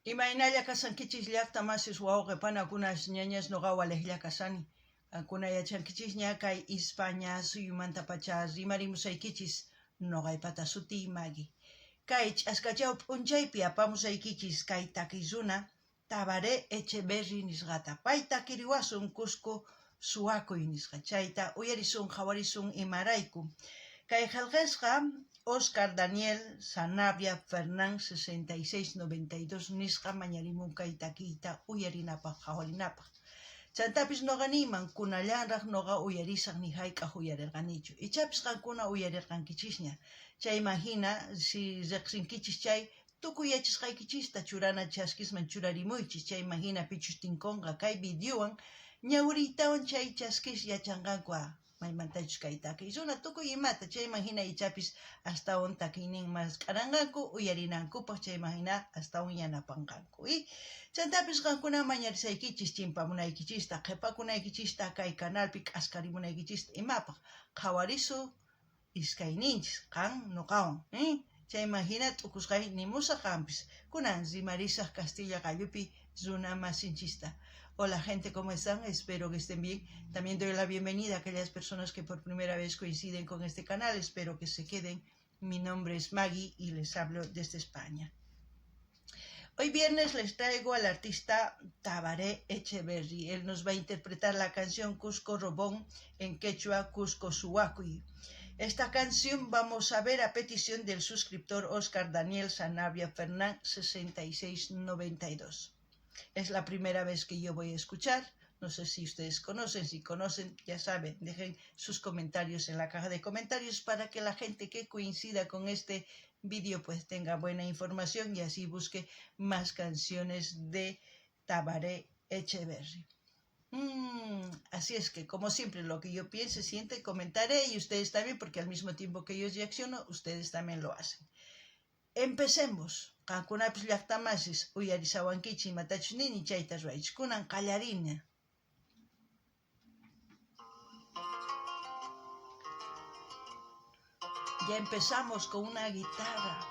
Imaynalla kasankichis llaqta masis wawqipana kunas ñañas noqawa lejlla kasani. Kuna yachankichis ña kay España suyumanta pacha rimarimusaykichis noqaypata sutiy Magui. Kay ch'askachaw p'unchaypi apamusaykichis kay takisuna Tabaré Echeverri nisqata. Pay takiriwasun Cusco Suwakuy nisqa. Chayta uyarisun qhawarisun imarayku. Kay qillqisqa Oscar Daniel Sanabria Fernán 6692 nisqa mañarimun kay takiyta uyarinapaq qhawarinapaq. Chantapis noqa niyman kunallanraq noqa uyarisaq ni hayk'aq uyarirqanichu. Ichapis qankuna uyarirqankichisña. Chayman hina si riqsinkichis chay tukuy yachasqaykichista churana chaskisman churarimuychis. Chayman hina pichus tinkunqa kay videowan ñawriytawan chay chaskis yachanqanku maymantachus kay takiysuna tukuy imata. Chayman hina ichapis astawan takiynin mas k'aranqanku uyarinankupaq. Chayman hina astawan yanapanqanku. Chantapis qankuna mañarisaykichis chimpamunaykichista qhipakunaykichista kay canalpi k'askarimunaykichista imapaq qhawarisu iskayninchis qan nuqawan. Chayman hina t'ukusqay nimusaq qampis kunan rimarisaq Castilla Qallupi runa masinchista. Hola gente, ¿cómo están? Espero que estén bien. También doy la bienvenida a aquellas personas que por primera vez coinciden con este canal. Espero que se queden. Mi nombre es Maggie y les hablo desde España. Hoy viernes les traigo al artista Tabaré Echeverri. Él nos va a interpretar la canción Cusco Robón, en quechua Cusco Suwakuy. Esta canción vamos a ver a petición del suscriptor Oscar Daniel Sanabria Fernán 6692. Es la primera vez que yo voy a escuchar. No sé si ustedes conocen. Si conocen, ya saben, dejen sus comentarios en la caja de comentarios para que la gente que coincida con este vídeo pues tenga buena información y así busque más canciones de Tabaré Echeverri. Así es que, como siempre, lo que yo piense, siente, comentaré y ustedes también, porque al mismo tiempo que yo reacciono, ustedes también lo hacen. Empecemos. Qankunapis llaqtamasis uyarisawankichis imatachus nini chayta ruwaychis. Kunan qallarina. Ya empezamos con una guitarra.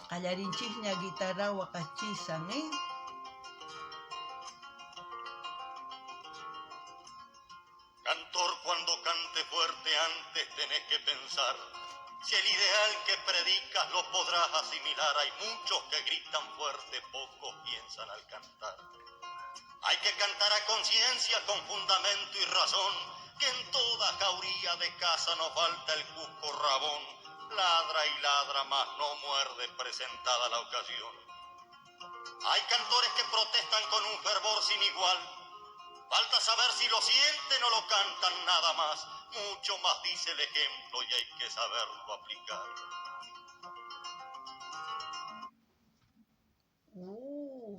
Qallarinchikña guitarra waqachisan, Cantor, cuando cante fuerte antes tenés que pensar si el ideal que predicas lo podrás asimilar. Hay muchos que gritan fuerte, pocos piensan al cantar. Hay que cantar a conciencia, con fundamento y razón, que en toda jauría de casa no falta el Cusco Rabón. Ladra y ladra, mas no muerde presentada la ocasión. Hay cantores que protestan con un fervor sin igual. Falta saber si lo sienten o lo cantan nada más. Mucho más dice el ejemplo y hay que saberlo aplicar.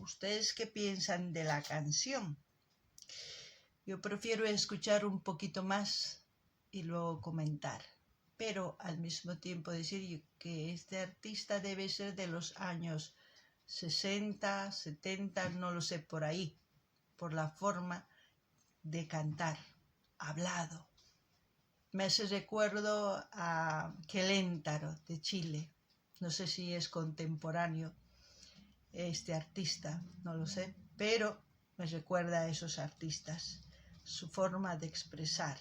¿Ustedes qué piensan de la canción? Yo prefiero escuchar un poquito más y luego comentar. Pero al mismo tiempo decir que este artista debe ser de los años 60, 70, no lo sé, por ahí, por la forma de cantar, hablado. Me hace recuerdo a Keléntaro de Chile. No sé si es contemporáneo este artista, no lo sé, pero me recuerda a esos artistas. Su forma de expresar,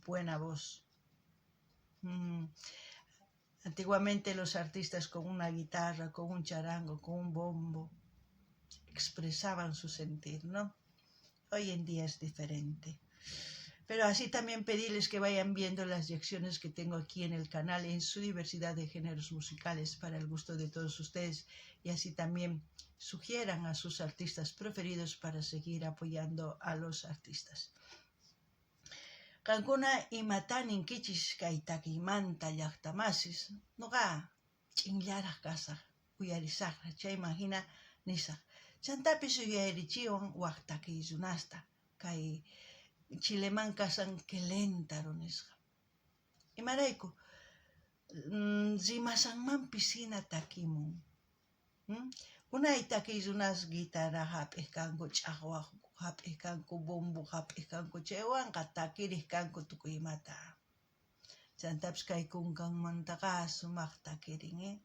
buena voz. Antiguamente los artistas con una guitarra, con un charango, con un bombo, expresaban su sentir, ¿no? Hoy en día es diferente. Pero así también pedirles que vayan viendo las reacciones que tengo aquí en el canal en su diversidad de géneros musicales para el gusto de todos ustedes y así también sugieran a sus artistas preferidos para seguir apoyando a los artistas. Qankuna imatanin kichis kay takiymanta llaqtamasis nuqa ch'inllaraq kasaq uyarisaqra chayman hina nisaq chantapis uyarichiwan waq takiyrunasta kay Chileman kasan Keléntaro nisqa. Imarayku rimasanmanpis hina takimun. Unay takiyrunas guitarra hap'ij kanku, ch'aqwaq hap'ij kanku, bombo hap'ij kanku, chaywanqa takiriq kanku tukuymata. Chantapis kay kunkanmantaqa sumaq takirin,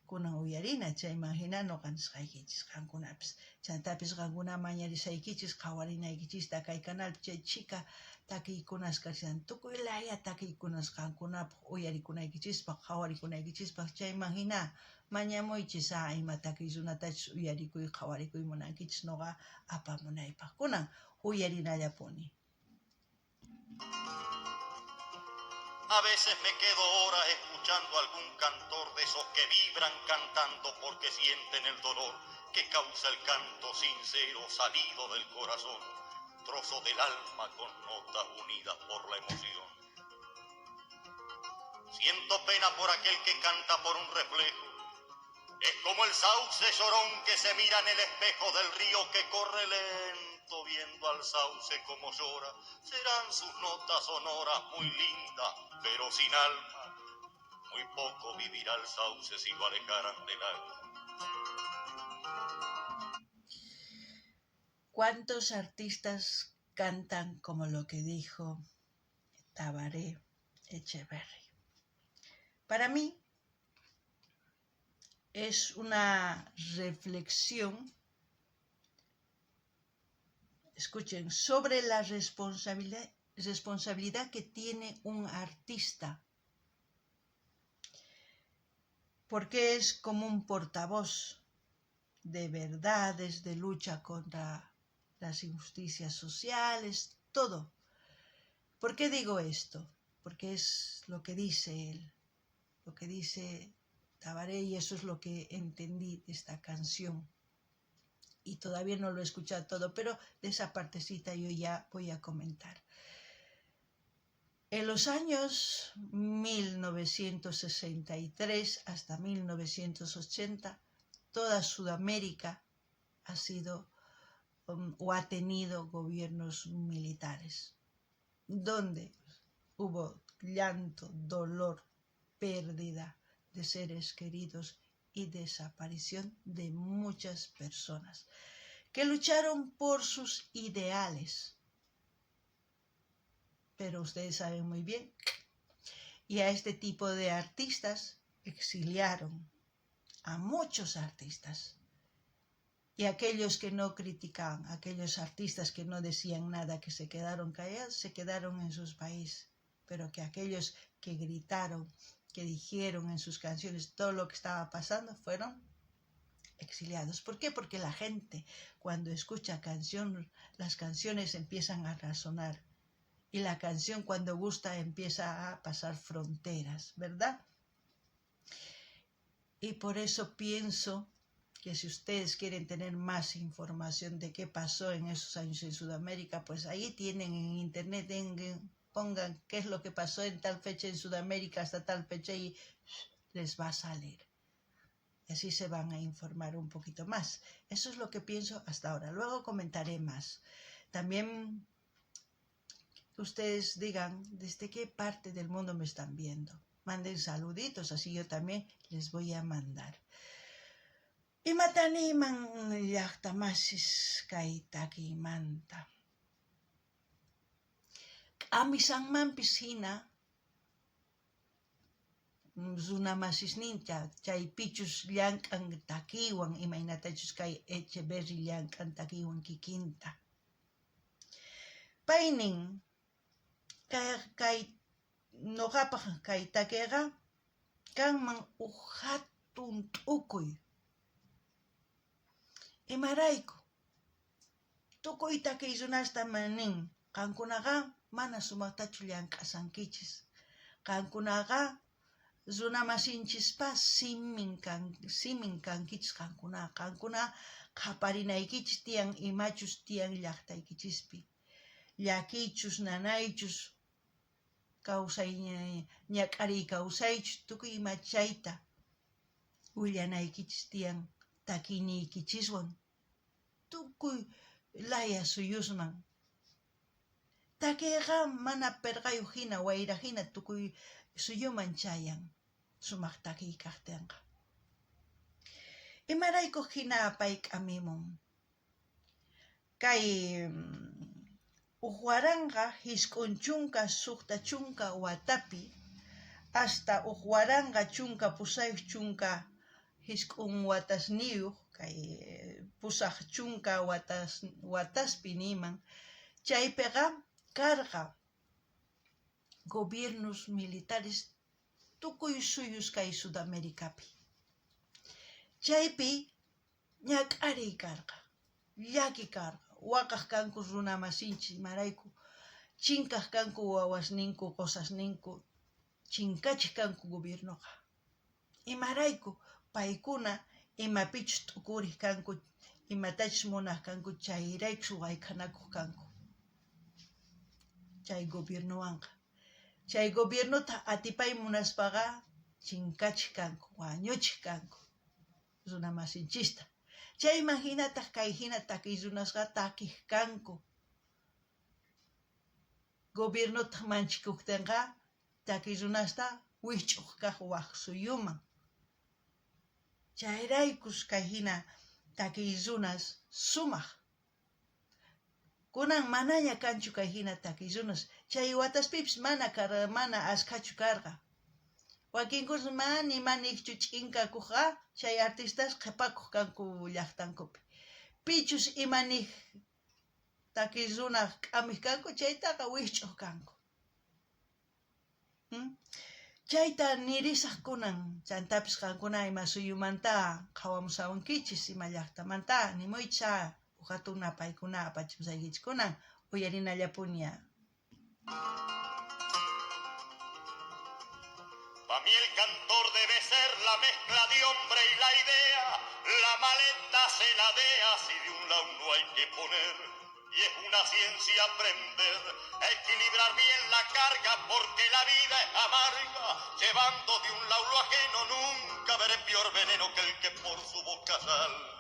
Kunan uyarina chayman hina noqanisqaykichis qankunapis. Chaytapis qankuna mañarisaykichis qhawarinaykichista kay kanalpi chay chika takiykunas kashan tukuy laya takiykunas qankunapaq uyarikunaykichispaq qhawarikunaykichispas chayman hina mañamuychis ima takiyllatachus uyarikuy qhawarikuy munankichis noqa apamunaypaq kunan uyarinallapuni. A veces me quedo horas escuchando algún cantor de esos que vibran cantando porque sienten el dolor que causa el canto sincero salido del corazón, trozo del alma con notas unidas por la emoción. Siento pena por aquel que canta por un reflejo. Es como el sauce llorón que se mira en el espejo del río que corre lento viendo al sauce como llora. Serán sus notas sonoras muy lindas, pero sin alma. Muy poco vivirá el sauce si lo alejaran del agua. ¿Cuántos artistas cantan como lo que dijo Tabaré Echeverri? Para mí es una reflexión, escuchen, sobre la responsabilidad que tiene un artista, porque es como un portavoz de verdades, de lucha contra las injusticias sociales, todo. ¿Por qué digo esto? Porque es lo que dice él, lo que dice Tabaré, y eso es lo que entendí de esta canción. Y todavía no lo he escuchado todo, pero de esa partecita yo ya voy a comentar. En los años 1963 hasta 1980, toda Sudamérica ha sido o ha tenido gobiernos militares, donde hubo llanto, dolor, pérdida de seres queridos y desaparición de muchas personas que lucharon por sus ideales. Pero ustedes saben muy bien, y a este tipo de artistas exiliaron, a muchos artistas. Y aquellos que no criticaban, aquellos artistas que no decían nada, que se quedaron callados, se quedaron en sus países. Pero que aquellos que gritaron, que dijeron en sus canciones todo lo que estaba pasando, fueron exiliados. ¿Por qué? Porque la gente, cuando escucha las canciones empiezan a razonar. Y la canción, cuando gusta, empieza a pasar fronteras, ¿verdad? Y por eso pienso que si ustedes quieren tener más información de qué pasó en esos años en Sudamérica, pues ahí tienen en internet, pongan qué es lo que pasó en tal fecha en Sudamérica hasta tal fecha y les va a salir. Y así se van a informar un poquito más. Eso es lo que pienso hasta ahora. Luego comentaré más. También ustedes digan desde qué parte del mundo me están viendo. Manden saluditos, así yo también les voy a mandar. Imataniman llaqtamasis kay takiymanta. Amisanmanpis hina runamasisninta chaypichus llank'an takiwan imaynatachus kay Echeverri llank'an takiwan kikinta. Paynin kay noqapaq kay takiqa kanman hatun t'ukuy. Imarayku tukuy takiy runasta nin qankunaqa mana sumaqtachu llank'asankichis. Qankunaqa runamasinchikpa simin kankichis qankuna. Qankuna qhaparinaykichis tiyan imachus tiyan llaqtaykichispi. Llakiychus nanaychus kawsay ñak'ariy kawsaychus tukuy imachayta willanaykichis tiyan takiniykichiswan tukuy laya suyusman. Takiqa mana perqayuq hina wayra hina tukuy suyuman chayan sumaq takiy kaqtinqa. Imaraykuq hina apay k'amimun. Kay uqwaranqa hisk'un chunka suqta chunka watapi hasta uhuaranga chunka pusayuq chunka hisk'un watasniyuq kay pusaq chunka wataspi niman chaypiqa karqa gobiernos militares tukuy suyus kay Sudamericapi. Chaypi ñak'ariy karqa, llaki karqa, waqaq kanku runa masinchis imarayku, chinkaq kanku wawasninku, qusasninku, chinkachiq kanku gobiernoqa. Imarayku paykuna imapichus t'ukuriq kanku, imatachus munaq kanku, chayraykus wayk'anakuq kanku. Chay gobiernowanqa. Chay gobiernuta atipay munaspaqa chinkachiq kanku, wañuchiq kanku runa masinchista. Chayman hinataq kay hina takiy runasqa takiq kanku. Gobiernuta manchikuqtinqa takiy runasta wisch'uq kaq waq suyuman. Chayraykus kay hina takiy runas sumaq. Kunan manaña kanchu kay hina takiy runas. Chay wataspipis mana askachu karqa. Wakinkus manichu ch'inkakuqqa chay artistas qhipakuq kanku llaqtankupi. Pichus imanik takiy runa k'amik kanku chaytaqa wisch'uq kanku. Chayta nirisaq kunan chantapis qankuna ima suyumanta qhawamusawankichis ima llaqtamanta nimuycha hatuna paykuna apachimusaykichis kunan uyarinallapuña. Para mí el cantor debe ser la mezcla de hombre y la idea, la maleta se la dea si de un lado no hay que poner. Y es una ciencia aprender a equilibrar bien la carga porque la vida es amarga. Llevando de un lado lo ajeno nunca veré peor veneno que el que por su boca salga.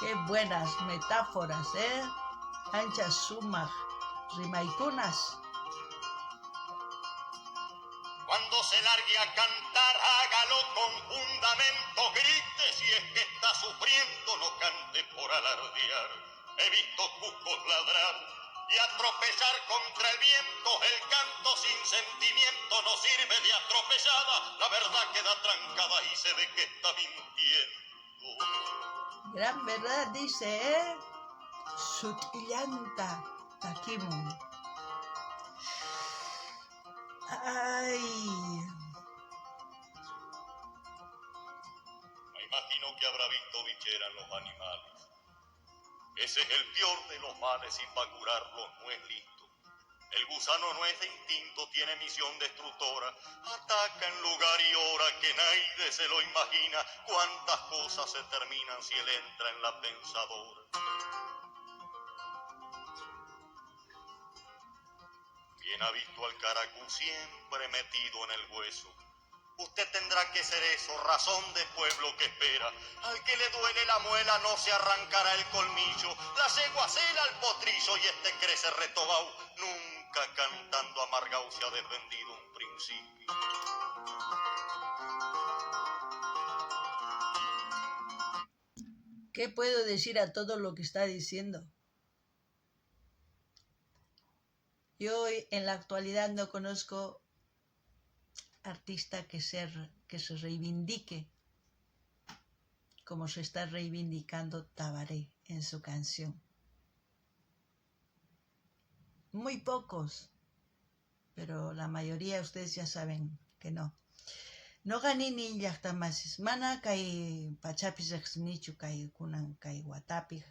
Qué buenas metáforas, anchas sumas, rimaykunas. Cuando se largue a cantar, hágalo con fundamento, grite si es que está sufriendo, no cante por alardear. He visto cucos ladrar y atropellar contra el viento, el canto sin sentimiento no sirve de atropellada, la verdad queda trancada y se ve que está mintiendo. Gran verdad dice, Sutillanta takimun. Ay. Me imagino que habrá visto bichera en los animales. Ese es el peor de los males y para curarlo no es listo. El gusano no es de instinto, tiene misión destructora. Ataca en lugar y hora que nadie se lo imagina. Cuántas cosas se terminan si él entra en la pensadora. Bien ha visto al caracú siempre metido en el hueso. Usted tendrá que ser eso, razón de pueblo que espera. Al que le duele la muela no se arrancará el colmillo. La cegua cela al potrillo y este crece retobao. Nunca cantando amargao se ha defendido un principio. ¿Qué puedo decir a todo lo que está diciendo? Yo en la actualidad no conozco artista que se reivindique como se está reivindicando Tabaré en su canción. Muy pocos, pero la mayoría ustedes ya saben que no. No ganini llaqtamasis, mana kay pachapis riqsinichu kay kunan kay watapi,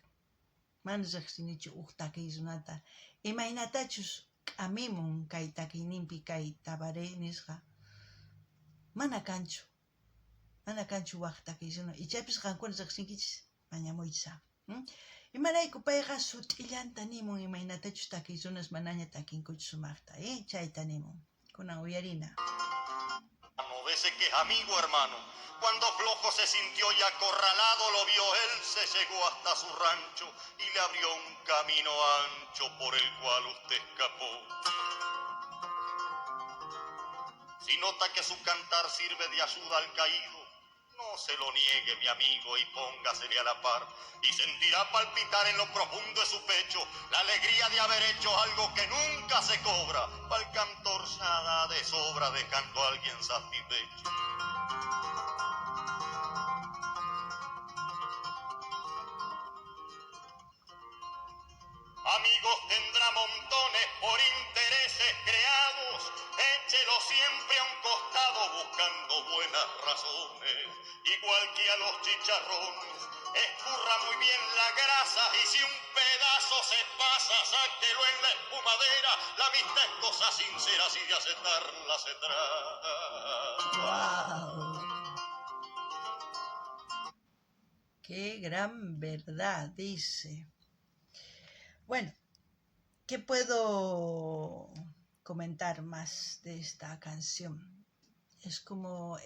mana riqsinichu takiy runata. Imaynatachus k'amimun kay takiyninpi kay Tabaré nisqa. Mana kanchu waq takiy runa. Ichaypis qankuna riqsinkichis mañamuychis. Imarayku payqa sut'illanta nimun imaynatachus takiy runas manaña takinkuchu sumaqta, chayta nimun. Kunan uyarina. No dice que es amigo hermano. Cuando flojo se sintió y acorralado lo vio él, se llegó hasta su rancho y le abrió un camino ancho por el cual usted escapó. Si nota que su cantar sirve de ayuda al caído, No se lo niegue, mi amigo, y póngasele a la par, y sentirá palpitar en lo profundo de su pecho la alegría de haber hecho algo que nunca se cobra. Pa'l cantor se da de sobra dejando a alguien satisfecho. Amigos tendrá montones por intereses creados, échelo siempre a un costado buscando buenas razones, igual que a los chicharrones, escurra muy bien la grasa y si un pedazo se pasa, sáquelo en la espumadera, la vista es cosa sincera, si de aceptarla se trata. ¡Wow! ¡Qué gran verdad! Dice. Bueno, ¿qué puedo comentar más de esta canción? Es como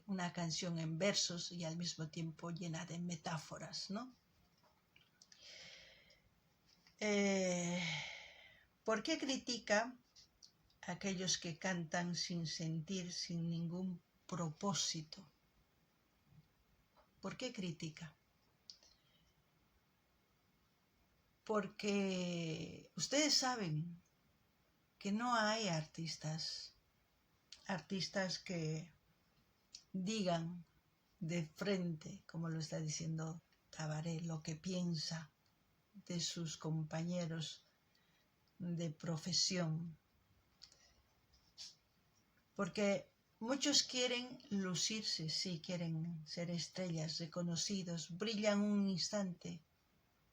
una canción en versos y al mismo tiempo llena de metáforas, ¿no? ¿Por qué critica a aquellos que cantan sin sentir, sin ningún propósito? ¿Por qué critica? Porque ustedes saben que no hay artistas que digan de frente, como lo está diciendo Tabaré, lo que piensa de sus compañeros de profesión. Porque muchos quieren lucirse, sí, quieren ser estrellas, reconocidos, brillan un instante,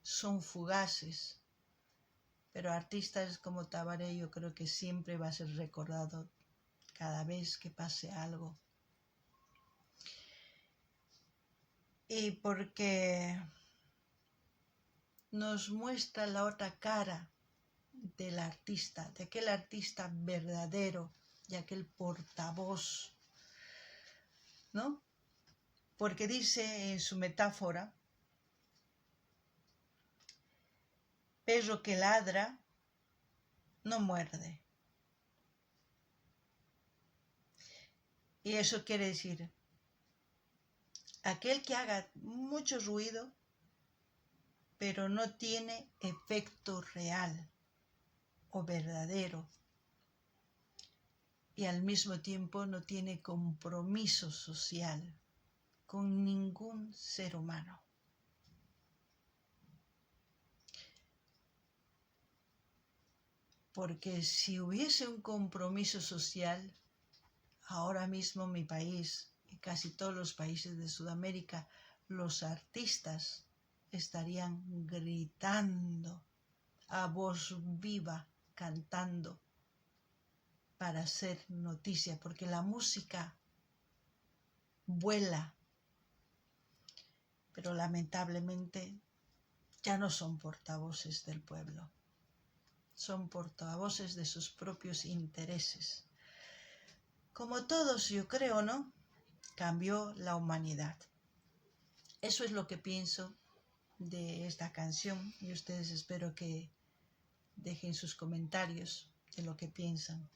son fugaces. Pero artistas como Tabaré yo creo que siempre va a ser recordado cada vez que pase algo. Y porque nos muestra la otra cara del artista, de aquel artista verdadero, de aquel portavoz, ¿no? Porque dice en su metáfora, perro que ladra no muerde. Y eso quiere decir, aquel que haga mucho ruido, pero no tiene efecto real o verdadero, y al mismo tiempo no tiene compromiso social con ningún ser humano. Porque si hubiese un compromiso social, ahora mismo mi país y casi todos los países de Sudamérica, los artistas estarían gritando a voz viva, cantando para hacer noticia, porque la música vuela, pero lamentablemente ya no son portavoces del pueblo, son portavoces de sus propios intereses. Como todos, yo creo, ¿no? Cambió la humanidad. Eso es lo que pienso de esta canción y ustedes espero que dejen sus comentarios de lo que piensan.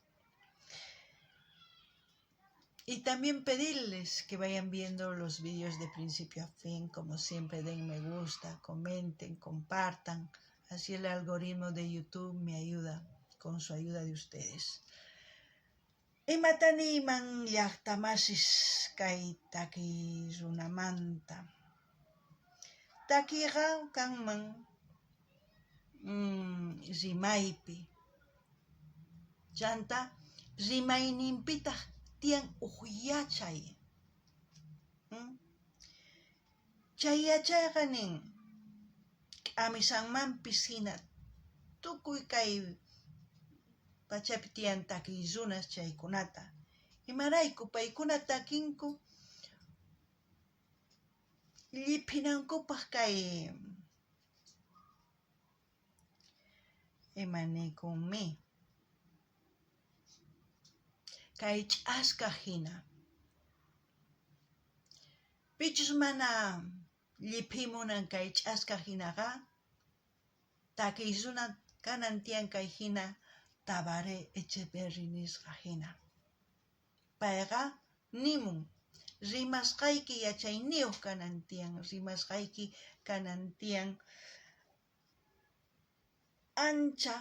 Y también pedirles que vayan viendo los vídeos de principio a fin, como siempre den me gusta, comenten, compartan. Así el algoritmo de YouTube me ayuda, con su ayuda de ustedes. Imataniman llaqtamasis kay taki runamanta. Takiqa kanman rimaypi. Chanta rimayninpitaq tiyan uqyachay. Chay yachayqa nin k'amisanmanpis hina tukuy kay pachapi tiyan takiy runas chaykunata. Imarayku paykuna takinku llipinankupaq kay imanaykunmi kay ch'aska hina. Pichus mana lliphimunan kay ch'aska hinaqa takiy runa kanan tiyan kay hina Tabaré Echeverri nisqa hina. Payqa nimun rimasqayki yachayniyuq kanantiyan, rimasqayki kanantiyan ancha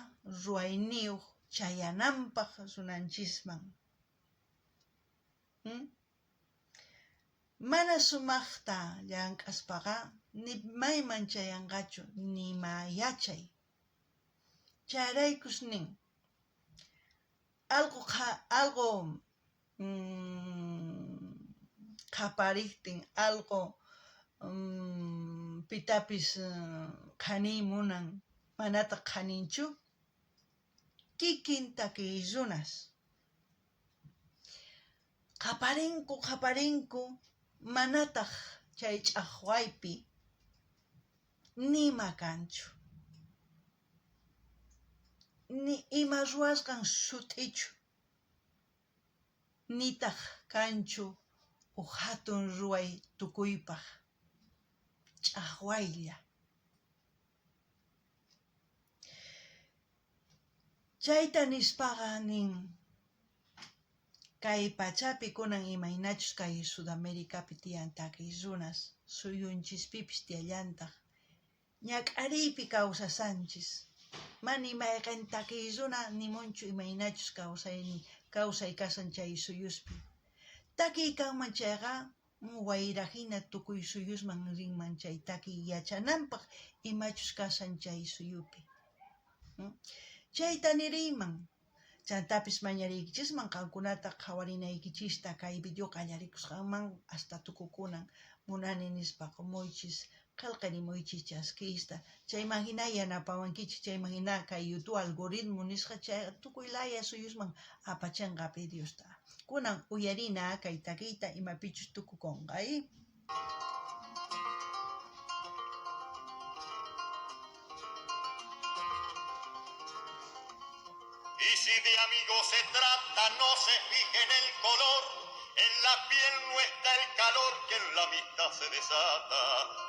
ruwayniyuq chayananpaq runanchisman. Mana sumaqta llank'aspaqa mayman chayanqachu nima yachay. Chayraykus nin algo qhapariktin, algo pitapis qhaniy munan manataq qhaninchu, kikin takiy runas qaparinku manataq chay ch'aqwaypi nima kanchu, ni ima ruwasqan sut'ichu, nitaq kanchu hatun ruway tukuypaq ch'aqwaylla. Chayta nispaqa nin kay pachapi kunan imaynachus kay Sudamericapi tiyan takiy runas suyunchispipis tiyallantaq ñak'ariypi kawsasanchis. Mana imayqin takiy runa nimunchu imaynachus kawsay kasan chay suyuspi. Takiy kanman chayqa wayrahina tukuy suyusman rinman chay takiy yachananpaq imachus kasan chay suyupi. Chayta niriyman, chantapis mañariykichisman qankunata qhawarinaykichista kay video qallarikusqanman hasta tukukunan munani nispa qumuychis qillqirimuychis chaskista, chayman hina yanapawankichis, chayman hina kay YouTube algoritmo nisqa chay tukuy laya suyusman apachinqa videosta. Kunan uyarina kay takiyta imapichus tukukunqay. Y si de amigos se trata, no se fije en el color, en la piel no está el calor que en la amistad se desata.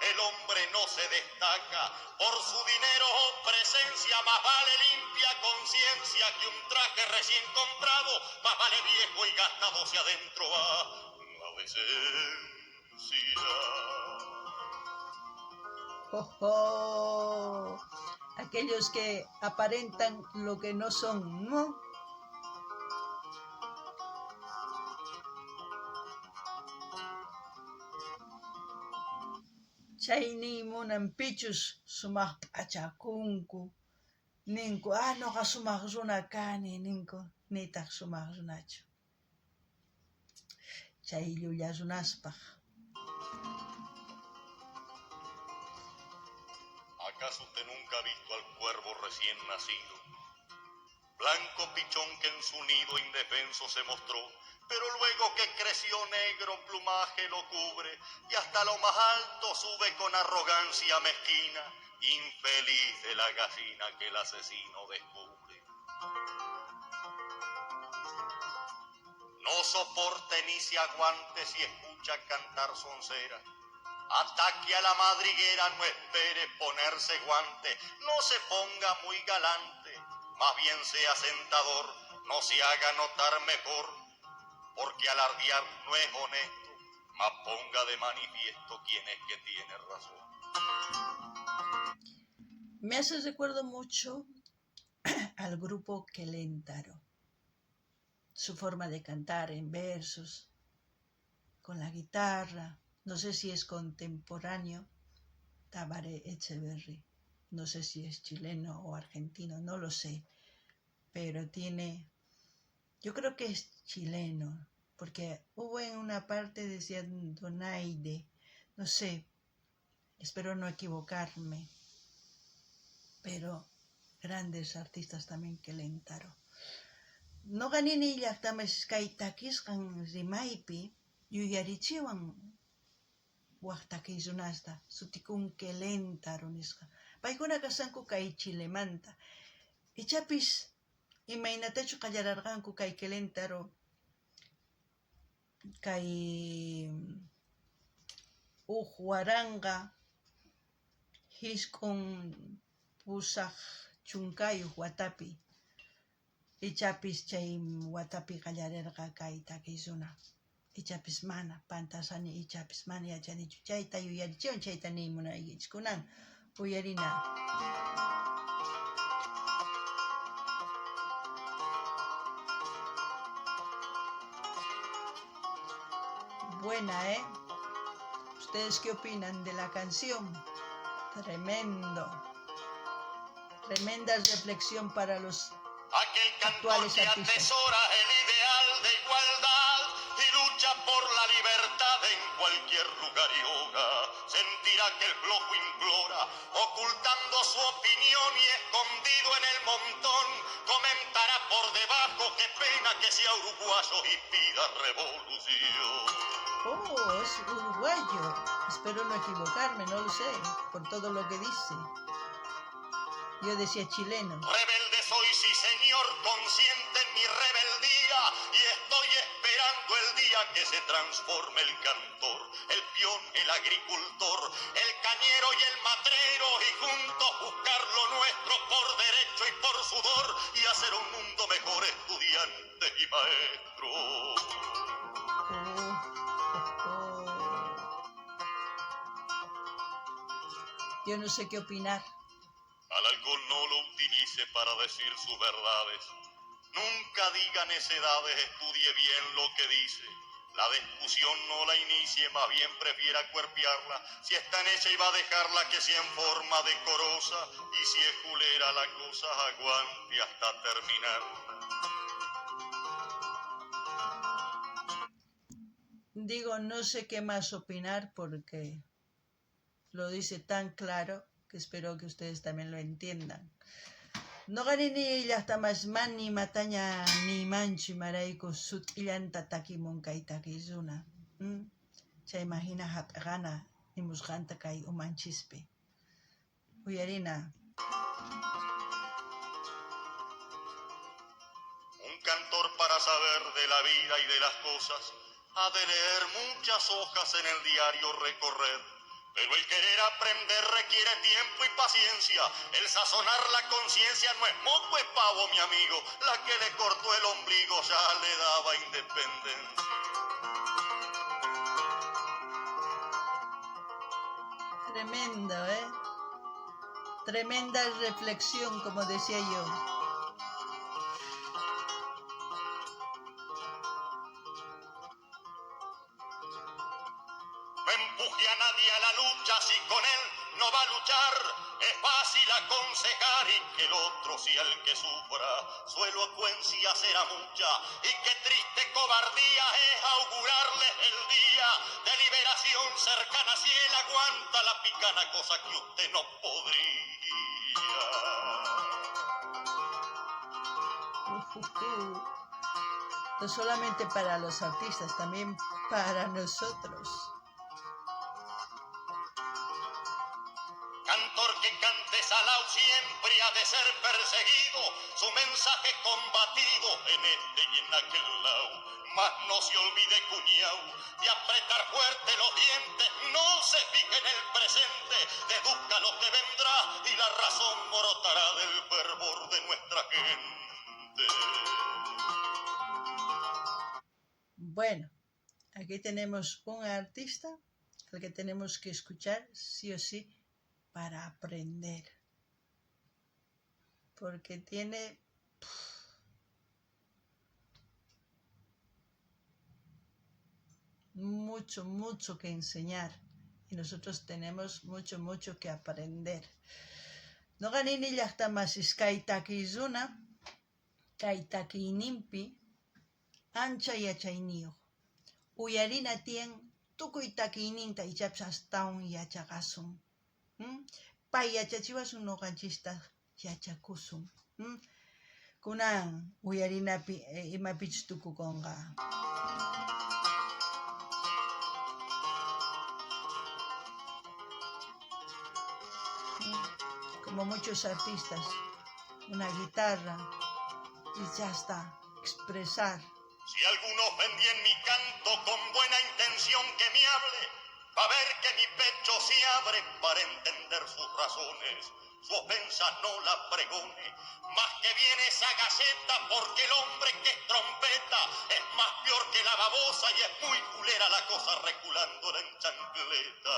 El hombre no se destaca por su dinero o presencia, más vale limpia conciencia que un traje recién comprado, más vale viejo y gastado si adentro va la decencia. Aquellos que aparentan lo que no son, ¿no? Chayni munan pichus sumaq p'achakunku, ninku noqa sumaq runa kani ninku, nitaq sumaq runachu. Chay llulla runaspaq. ¿Acaso usted nunca ha visto al cuervo recién nacido? Blanco pichón que en su nido indefenso se mostró, pero luego que creció negro plumaje lo cubre y hasta lo más alto sube con arrogancia mezquina, infeliz de la gallina que el asesino descubre. No soporte ni se aguante si escucha cantar soncera. Ataque a la madriguera, no espere ponerse guante, no se ponga muy galante, más bien sea sentador, no se haga notar mejor, porque alardear no es honesto, más ponga de manifiesto quién es que tiene razón. Me hace recuerdo mucho al grupo Keléntaro, su forma de cantar en versos, con la guitarra. No sé si es contemporáneo, Tabaré Echeverry, no sé si es chileno o argentino, no lo sé, pero yo creo que es chileno, porque hubo en una parte decía Donaide, no sé, espero no equivocarme, pero grandes artistas también Keléntaro. No ganini llaqtamas kay takisqan rimaypi yuyarichiwan waqtakiy runasta sutikun Keléntaro nisqa. Paykuna kasanku kay Chilemanta. Ichapis imaynatachu qallararqanku kay Keléntaro kay waranqa hisk'un pusaq chunkayuq watapi. Ichapis chay watapi qallarirqa kay takiy runa. ichapis mana pantasani ichapis mana yachanichu chayta yuyarichun chayta niymunaykichik kunan uyarina. Buena, ¿eh? ¿Ustedes qué opinan de la canción? Tremendo. Tremenda reflexión para los Aquel cantor actuales que artistas. atesora el ideal de igualdad y lucha por la libertad en cualquier lugar y hora, sentirá que el flojo implora, ocultando su opinión y escondido en el montón, comentará por debajo qué pena que sea uruguayo y pida revolución. Oh, es uruguayo. Espero no equivocarme, no lo sé, por todo lo que dice. Yo decía chileno. Rebelde soy, sí señor, consciente en mi rebeldía, y estoy esperando el día que se transforme el cantor, el peón, el agricultor, el cañero y el matrero, y juntos buscar lo nuestro por derecho y por sudor, y hacer un mundo mejor, estudiantes y maestros. Yo no sé qué opinar. Al alcohol no lo utilice para decir sus verdades. Nunca diga necedades, estudie bien lo que dice. La discusión no la inicie, más bien prefiera cuerpearla. Si está en ella y va a dejarla que sea en forma decorosa. Y si es culera la cosa, aguante hasta terminar. Digo, no sé qué más opinar porque lo dice tan claro que espero que ustedes también lo entiendan. No gani ni llaqtamasman ni mataña ni manchi marayku sut illanta takimun kay takizuna. Chay imagina hatgana ni musganta kay umanchispi. Uyarina. Un cantor para saber de la vida y de las cosas ha de leer muchas hojas en el diario recorrer. Pero el querer aprender requiere tiempo y paciencia. El sazonar la conciencia no es moco, es pavo, mi amigo. La que le cortó el ombligo ya le daba independencia. Tremendo, ¿eh? Tremenda reflexión, como decía yo. No empuje a nadie a la lucha si con él no va a luchar. Es fácil aconsejar y que el otro sea el que sufra. Su elocuencia será mucha y qué triste cobardía es augurarles el día de liberación cercana si él aguanta la picana, cosa que usted no podría. No solamente para los artistas, también para nosotros. Cantor que cante salao siempre ha de ser perseguido, su mensaje combatido en este y en aquel lado. Mas no se olvide, cuñao, de apretar fuerte los dientes, no se fije en el presente, deduzca lo que vendrá y la razón brotará del fervor de nuestra gente. Bueno, aquí tenemos un artista al que tenemos que escuchar sí o sí para aprender. Porque tiene mucho que enseñar. Y nosotros tenemos mucho que aprender. No ganini llaqtamas kaytakizuna, kaytakinimpi, ancha yachayniyuq. Uyarina tien tukuy takiyninta ichapas astawan yachaqasun. Pay yachachiwasun nuqanchista yachakusun. Kunan uyarinapi imapichus tukukunqa. Como muchos artistas, una guitarra y ya está, expresar. Si alguno ofendía en mi canto con buena intención que me hable, va a ver que mi pecho se abre para entender sus razones. su ofensa no la pregone. Más que viene esa galleta porque el hombre que es trompeta es más peor que la babosa y es muy culera la cosa reculándola en chancleta.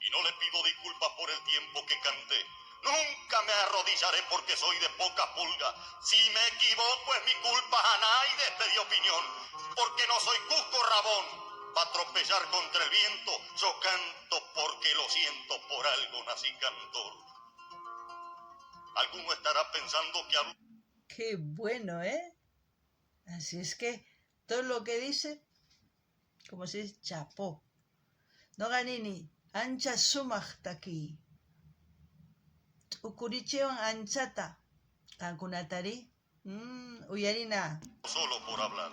Y no le pido disculpas por el tiempo que canté. Nunca me arrodillaré porque soy de poca pulga. Si me equivoco es mi culpa, a nadie pedí opinión. Porque no soy Cusco Rabón pa' tropezar contra el viento. Yo canto porque lo siento, por algo nací cantor. Alguno estará pensando que hablo... Qué bueno, ¿eh? Así es que todo lo que dice, como si es chapó. No ganini, ancha sumachtaki. Ukurichewan anchata. Kankunatari. Uyarina. Solo por hablar.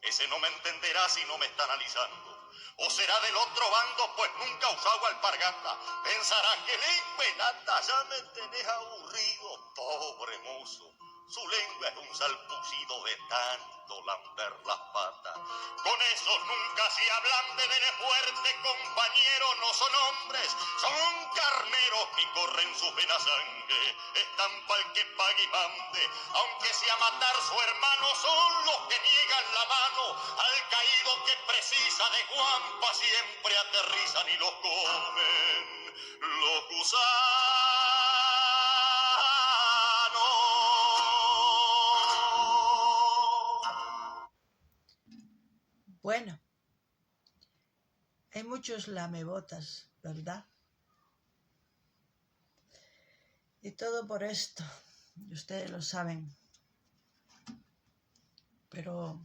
Ese no me entenderá si no me está analizando. O será del otro bando, pues nunca usaba alpargata. Pensará que lengua lata, ya me tenés aburrido, pobre mozo. Su lengua es un salpucido de tanto lamber las patas. Con esos nunca se hablan de vele fuerte, compañero, no son hombres, son carneros ni corren su venas sangre. Están pa'l que pague y mande, aunque sea matar su hermano, son los que niegan la mano al caído que precisa de guampa, siempre aterrizan y los comen los gusanos. Bueno, hay muchos lamebotas, ¿verdad? Y todo por esto, ustedes lo saben. Pero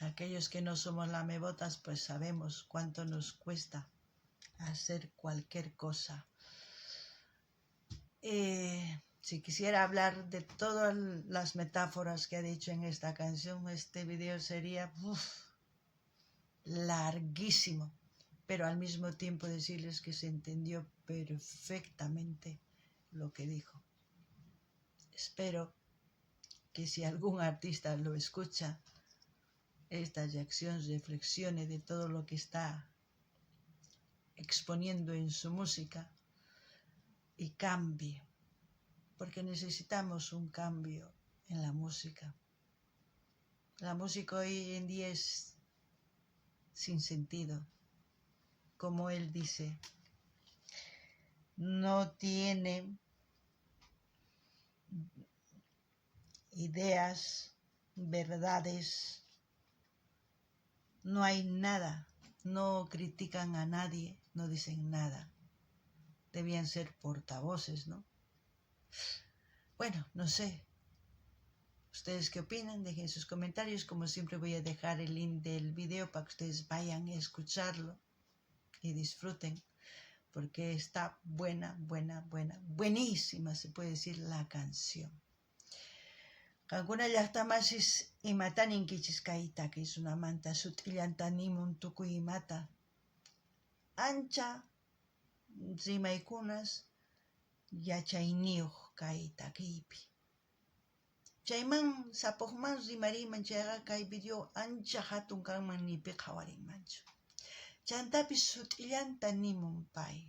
aquellos que no somos lamebotas, pues sabemos cuánto nos cuesta hacer cualquier cosa. Si quisiera hablar de todas las metáforas que ha dicho en esta canción, este video sería larguísimo, pero al mismo tiempo decirles que se entendió perfectamente lo que dijo. Espero que si algún artista lo escucha, esta reacción reflexione de todo lo que está exponiendo en su música y cambie, porque necesitamos un cambio en la música. La música hoy en día es sin sentido, como él dice, no tiene ideas, verdades, no hay nada, no critican a nadie, no dicen nada. Debían ser portavoces, ¿no? Bueno, no sé. ¿Ustedes qué opinan? Dejen sus comentarios. Como siempre voy a dejar el link del video para que ustedes vayan a escucharlo y disfruten, porque está buenísima, se puede decir, la canción. Kankuna llaqtamasis imatanin kichiskayta, que es una manta sutilantanimun tukuy imata. Ancha rimaykunas yachayniyuq kay takiypi. Chayman sapuqman rimariman chayqa kay video ancha hatun kanman nipi qhawarinmanchu. Chantapis sut'illanta nimun pay.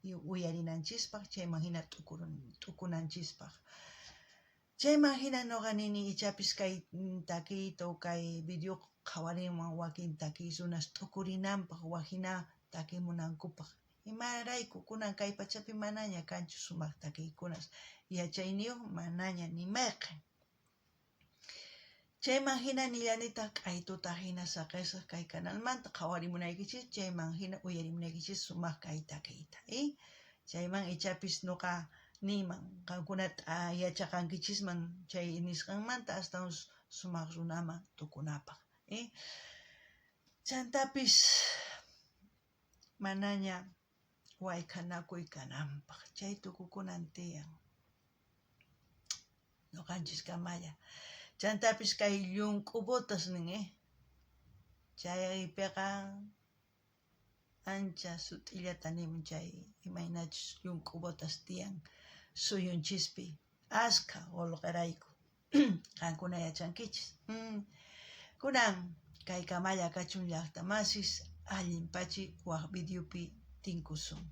Uyarinanchispaq, chayman hina t'ukunanchispaq. Chayman hina noqa nini ichapis kay takiyta o kay video qhawarinman wakin takiysunas t'ukurinanpaq wahina takimunankupaq. Imarayku kunan kay pachapi manaña kanchu sumaq takiykunas. Yachayniyuq manaña nimayqa. Chayman hina nillanita k'aytuta hina saqisaq kay canalmanta qhawarimunaykichis, chayman hina uyarimunaykichis sumaq kay takiyta. Chayman ichapis noqa niman qankunata yachaqankichisman chay nisqanmanta hasta sumaq runaman tukunapaq. Chantapis manaña wayk'anakuy kananpaq chay tukukunan tiyan. Noqanchis kamalla. Chantapis kay llunk'ubotas nin, chaypiqa ancha sut'illata nimun chay imaynachus llunk'ubotas tiyan suyunchispi askha qolqarayku. Qankuna yachankichis. Kunan kay kamalla kachun llaqtamasis allinpachi waq videopi tinkusun.